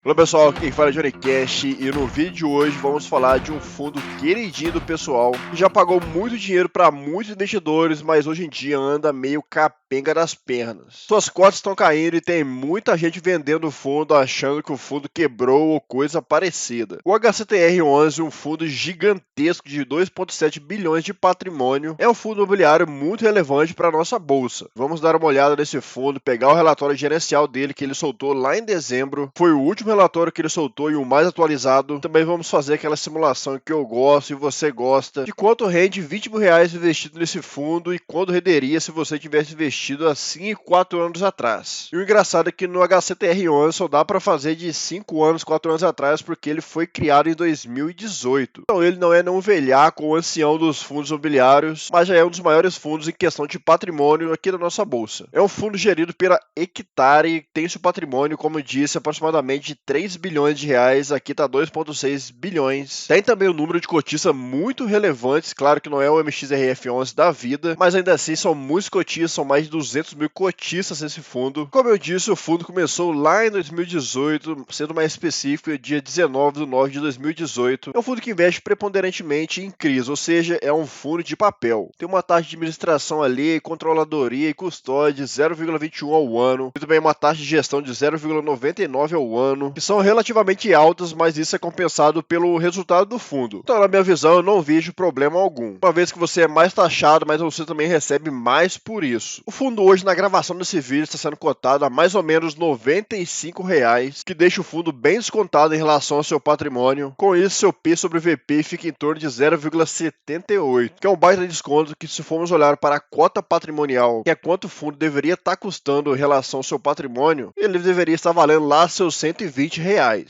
Olá pessoal, aqui quem fala é Johnny Cash e no vídeo de hoje vamos falar de um fundo queridinho do pessoal que já pagou muito dinheiro para muitos investidores, mas hoje em dia anda meio capenga das pernas. Suas cotas estão caindo e tem muita gente vendendo o fundo achando que o fundo quebrou ou coisa parecida. O HCTR11, um fundo gigantesco de 2,7 bilhões de patrimônio, é um fundo imobiliário muito relevante para a nossa bolsa. Vamos dar uma olhada nesse fundo, pegar o relatório gerencial dele que ele soltou lá em dezembro. Foi o último relatório que ele soltou e o mais atualizado. Também vamos fazer aquela simulação que eu gosto e você gosta de quanto rende 20 mil reais investido nesse fundo e quanto renderia se você tivesse investido há 5 e 4 anos atrás. E o engraçado é que no HCTR11 só dá para fazer de 5 anos, 4 anos atrás porque ele foi criado em 2018. Então ele não é não velhaco ou ancião dos fundos imobiliários, mas já é um dos maiores fundos em questão de patrimônio aqui da nossa bolsa. É um fundo gerido pela Hectare e tem seu patrimônio, como eu disse, aproximadamente de 3 bilhões de reais, aqui está 2,6 bilhões. Tem também o número de cotistas muito relevantes, claro que não é o MXRF11 da vida, mas ainda assim são muitos cotistas, são mais de 200 mil cotistas nesse fundo. Como eu disse, o fundo começou lá em 2018, sendo mais específico, dia 19 de nove de 2018. É um fundo que investe preponderantemente em CRIs, ou seja, é um fundo de papel. Tem uma taxa de administração ali, controladoria e custódia de 0,21 ao ano, e também uma taxa de gestão de 0,99 ao ano, que são relativamente altas, mas isso é compensado pelo resultado do fundo. Então, na minha visão, eu não vejo problema algum, uma vez que você é mais taxado, mas você também recebe mais por isso. O fundo hoje, na gravação desse vídeo, está sendo cotado a mais ou menos R$ 95, que deixa o fundo bem descontado em relação ao seu patrimônio. Com isso, seu P sobre VP fica em torno de 0,78, que é um baita desconto que, se formos olhar para a cota patrimonial, que é quanto o fundo deveria estar custando em relação ao seu patrimônio, ele deveria estar valendo lá seus R$ 120.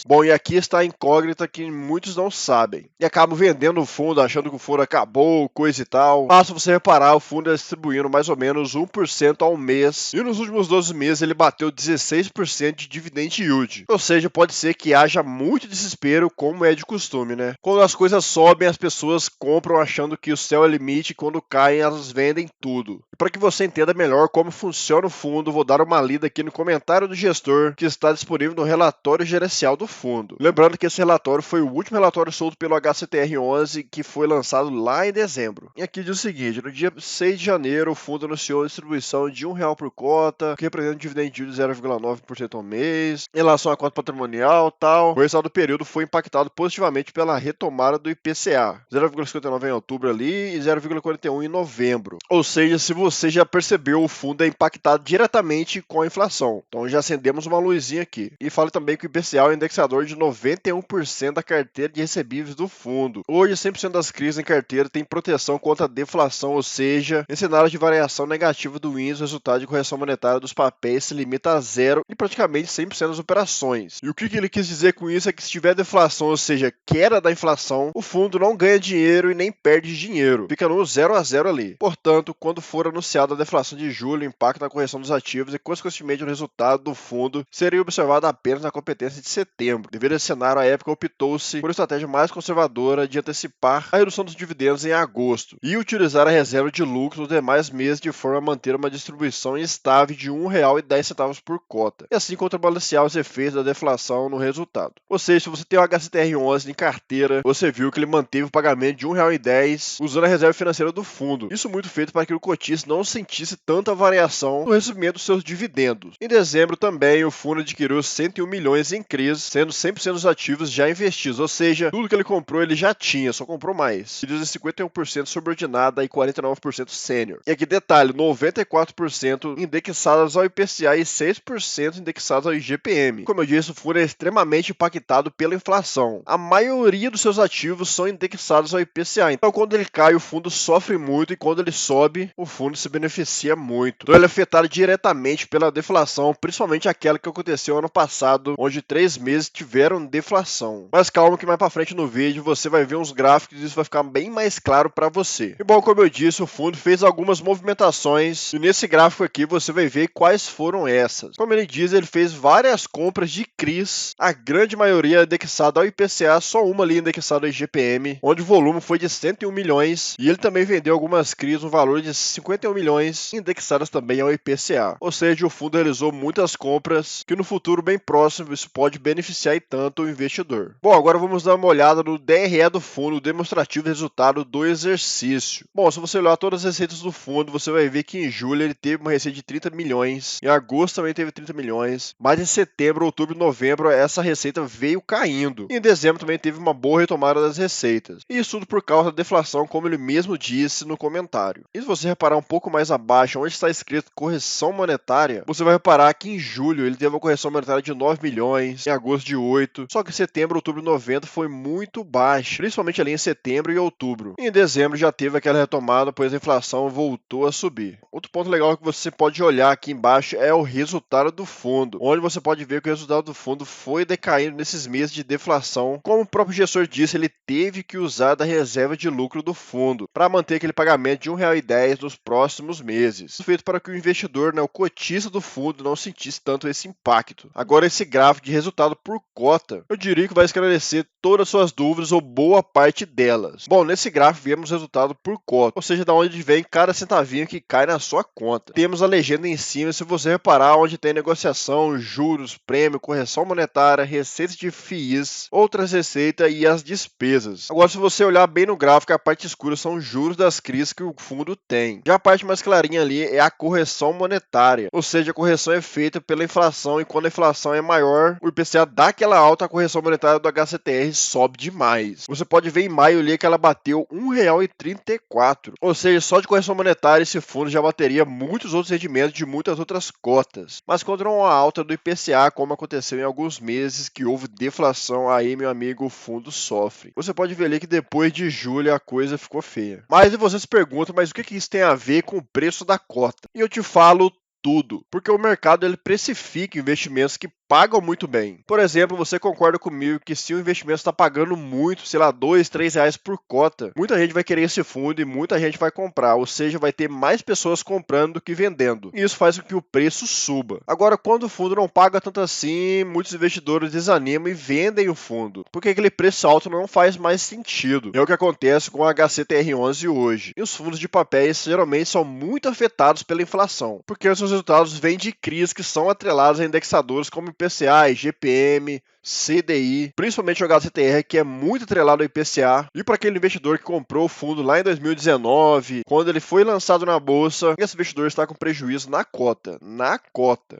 Bom, e aqui está a incógnita que muitos não sabem. E acabam vendendo o fundo achando que o fundo acabou, coisa e tal. Basta você reparar, o fundo é distribuindo mais ou menos 1% ao mês. E nos últimos 12 meses ele bateu 16% de dividend yield. Ou seja, pode ser que haja muito desespero, como é de costume, né? Quando as coisas sobem, as pessoas compram achando que o céu é limite, e quando caem, elas vendem tudo. E para que você entenda melhor como funciona o fundo, vou dar uma lida aqui no comentário do gestor, que está disponível no relatório gerencial do fundo. Lembrando que esse relatório foi o último relatório solto pelo HCTR11, que foi lançado lá em dezembro. E aqui diz o seguinte: no dia 6 de janeiro, o fundo anunciou a distribuição de R$ 1 por cota, que representa um dividend yield de 0,9% ao mês. Em relação à cota patrimonial, tal, o resultado do período foi impactado positivamente pela retomada do IPCA, 0,59 em outubro ali e 0,41 em novembro. Ou seja, se você já percebeu, o fundo é impactado diretamente com a inflação. Então já acendemos uma luzinha aqui. E fala também que o IPCA é o indexador de 91% da carteira de recebíveis do fundo. Hoje, 100% das crises em carteira tem proteção contra a deflação, ou seja, em cenário de variação negativa do índice, o resultado de correção monetária dos papéis se limita a zero em praticamente 100% das operações. E o que ele quis dizer com isso é que se tiver deflação, ou seja, queda da inflação, o fundo não ganha dinheiro e nem perde dinheiro. Fica no 0 a 0 ali. Portanto, quando for anunciada a deflação de julho, o impacto na correção dos ativos e, consequentemente, o resultado do fundo seria observado apenas na competência de setembro. Devido a esse cenário, à época optou-se por uma estratégia mais conservadora de antecipar a redução dos dividendos em agosto e utilizar a reserva de lucro nos demais meses de forma a manter uma distribuição estável de R$ 1,10 por cota, e assim contrabalancear os efeitos da deflação no resultado. Ou seja, se você tem o HCTR11 em carteira, você viu que ele manteve o pagamento de R$ 1,10 usando a reserva financeira do fundo. Isso muito feito para que o cotista não sentisse tanta variação no recebimento dos seus dividendos. Em dezembro também, o fundo adquiriu 101 milhões em CRIs, sendo 100% dos ativos já investidos, ou seja, tudo que ele comprou ele já tinha, só comprou mais. E diz 51% subordinada e 49% sênior. E aqui detalhe, 94% indexadas ao IPCA e 6% indexados ao IGPM. Como eu disse, o fundo é extremamente impactado pela inflação. A maioria dos seus ativos são indexados ao IPCA. Então, quando ele cai, o fundo sofre muito e quando ele sobe, o fundo se beneficia muito. Então, ele é afetado diretamente pela deflação, principalmente aquela que aconteceu ano passado, onde 3 meses tiveram deflação. Mas calma que mais pra frente no vídeo você vai ver uns gráficos e isso vai ficar bem mais claro para você. E bom, como eu disse, o fundo fez algumas movimentações e nesse gráfico aqui você vai ver quais foram essas. Como ele diz, ele fez várias compras de CRIs, a grande maioria indexada ao IPCA, só uma ali indexada ao IGPM, onde o volume foi de 101 milhões e ele também vendeu algumas CRIs no valor de 51 51 milhões, indexadas também ao IPCA. Ou seja, o fundo realizou muitas compras que no futuro bem próximo isso pode beneficiar e tanto o investidor. Bom, agora vamos dar uma olhada no DRE do fundo, demonstrativo de resultado do exercício. Bom, se você olhar todas as receitas do fundo, você vai ver que em julho ele teve uma receita de 30 milhões, em agosto também teve 30 milhões, mas em setembro, outubro e novembro essa receita veio caindo. E em dezembro também teve uma boa retomada das receitas. E isso tudo por causa da deflação, como ele mesmo disse no comentário. E se você reparar um pouco mais abaixo, onde está escrito correção monetária, você vai reparar que em julho ele teve uma correção monetária de 9 milhões, em agosto de 8, só que em setembro, outubro e novembro foi muito baixo, principalmente ali em setembro e outubro. E em dezembro já teve aquela retomada, pois a inflação voltou a subir. Outro ponto legal que você pode olhar aqui embaixo é o resultado do fundo, onde você pode ver que o resultado do fundo foi decaindo nesses meses de deflação. Como o próprio gestor disse, ele teve que usar da reserva de lucro do fundo para manter aquele pagamento de R$ 1,10 nos próximos meses, feito para que o investidor, o cotista do fundo, não sentisse tanto esse impacto. Agora, esse gráfico de resultado por cota, eu diria que vai esclarecer todas as suas dúvidas ou boa parte delas. Bom, nesse gráfico vemos o resultado por cota, ou seja, da onde vem cada centavinho que cai na sua conta. Temos a legenda em cima, se você reparar, onde tem negociação, juros, prêmio, correção monetária, receitas de FIIs, outras receitas e as despesas. Agora, se você olhar bem no gráfico, a parte escura são os juros das crises que o fundo tem. Já a parte mais clarinha ali é a correção monetária, ou seja, a correção é feita pela inflação e quando a inflação é maior, o IPCA dá aquela alta, a correção monetária do HCTR sobe demais. Você pode ver em maio ali que ela bateu R$ 1,34, ou seja, só de correção monetária esse fundo já bateria muitos outros rendimentos de muitas outras cotas. Mas contra uma alta do IPCA, como aconteceu em alguns meses que houve deflação, aí meu amigo, o fundo sofre. Você pode ver ali que depois de julho a coisa ficou feia. Mas e você se pergunta, mas o que isso tem a ver com o preço da cota? E eu te falo tudo, porque o mercado ele precifica investimentos que pagam muito bem. Por exemplo, você concorda comigo que se o investimento está pagando muito, sei lá, R$ 2, R$ 3 por cota, muita gente vai querer esse fundo e muita gente vai comprar, ou seja, vai ter mais pessoas comprando do que vendendo. E isso faz com que o preço suba. Agora, quando o fundo não paga tanto assim, muitos investidores desanimam e vendem o fundo, porque aquele preço alto não faz mais sentido. É o que acontece com o HCTR11 hoje. E os fundos de papéis geralmente são muito afetados pela inflação, porque os seus resultados vêm de crises que são atreladas a indexadores como IPCA, IGPM, CDI, principalmente o HCTR, que é muito atrelado ao IPCA, e para aquele investidor que comprou o fundo lá em 2019, quando ele foi lançado na bolsa, esse investidor está com prejuízo na cota.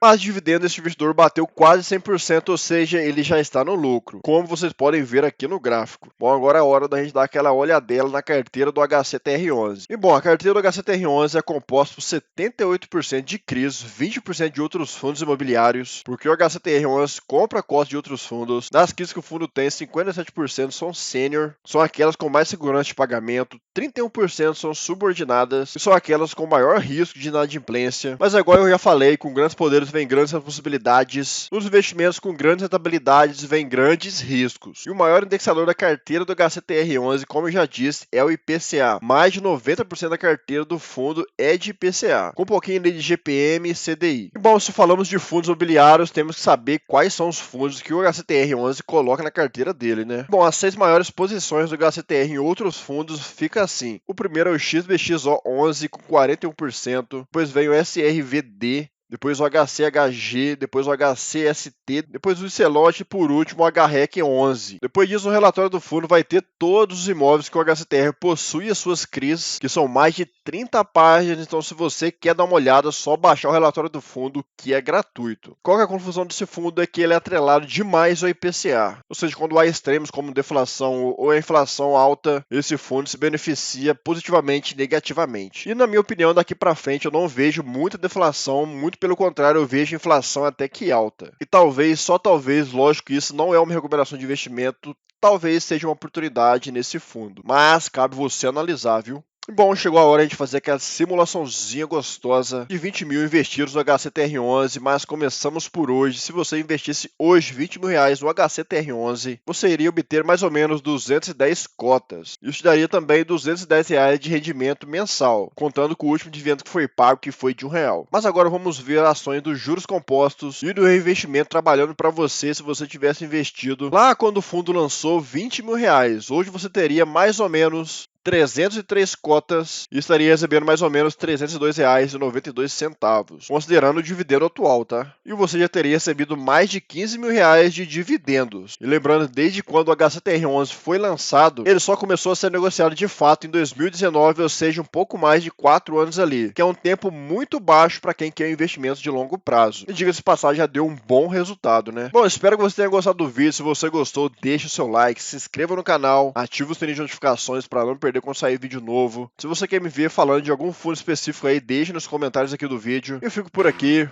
Mas dividendo, esse investidor bateu quase 100%, ou seja, ele já está no lucro, como vocês podem ver aqui no gráfico. Bom, agora é hora da gente dar aquela olhadela na carteira do HCTR11. E bom, a carteira do HCTR11 é composta por 78% de CRIs, 20% de outros fundos imobiliários, porque o HCTR11 compra a cota de outros fundos. Das CRIs que o fundo tem, 57% são sênior, são aquelas com mais segurança de pagamento, 31% são subordinadas e são aquelas com maior risco de inadimplência. Mas agora eu já falei, com grandes poderes vem grandes responsabilidades, nos investimentos com grandes rentabilidades vem grandes riscos. E o maior indexador da carteira do HCTR11, como eu já disse, é o IPCA. Mais de 90% da carteira do fundo é de IPCA, com um pouquinho de GPM e CDI. E bom, se falamos de fundos imobiliários, temos que saber quais são os fundos que o HCTR11 coloca na carteira dele, né? Bom, as 6 maiores posições do HCTR em outros fundos fica assim. O primeiro é o XBXO11 com 41%, depois vem o SRVD, depois o HCHG, depois o HCST, depois o Celote e por último o HREC 11. Depois disso, o relatório do fundo vai ter todos os imóveis que o HCTR possui as suas CRIs, que são mais de 30 páginas, então se você quer dar uma olhada, é só baixar o relatório do fundo, que é gratuito. Qual que é a confusão desse fundo? É que ele é atrelado demais ao IPCA, ou seja, quando há extremos como deflação ou a inflação alta, esse fundo se beneficia positivamente e negativamente. E na minha opinião, daqui para frente eu não vejo muita deflação, muito pelo contrário, eu vejo inflação até que alta. E talvez, só talvez, lógico que isso não é uma recomendação de investimento, talvez seja uma oportunidade nesse fundo. Mas cabe você analisar, viu? Bom, chegou a hora de fazer aquela simulaçãozinha gostosa de 20 mil investidos no HCTR11, mas começamos por hoje. Se você investisse hoje 20 mil reais no HCTR11, você iria obter mais ou menos 210 cotas. Isso te daria também 210 reais de rendimento mensal, contando com o último dividendo que foi pago, que foi de R$1. Mas agora vamos ver ações dos juros compostos e do reinvestimento trabalhando para você se você tivesse investido lá quando o fundo lançou 20 mil reais. Hoje você teria mais ou menos 303 cotas e estaria recebendo mais ou menos R$ 302,92, considerando o dividendo atual, tá? E você já teria recebido mais de R$ 15 mil de dividendos. E lembrando, desde quando o HCTR11 foi lançado, ele só começou a ser negociado de fato em 2019, ou seja, um pouco mais de 4 anos ali, que é um tempo muito baixo para quem quer um investimento de longo prazo. E diga-se de passagem, já deu um bom resultado, né? Bom, espero que você tenha gostado do vídeo. Se você gostou, deixa o seu like, se inscreva no canal, ativa o sininho de notificações para não perder quando sair vídeo novo. Se você quer me ver falando de algum fundo específico aí, deixe nos comentários aqui do vídeo. Eu fico por aqui.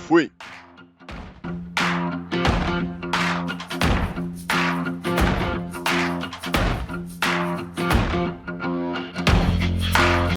Fui!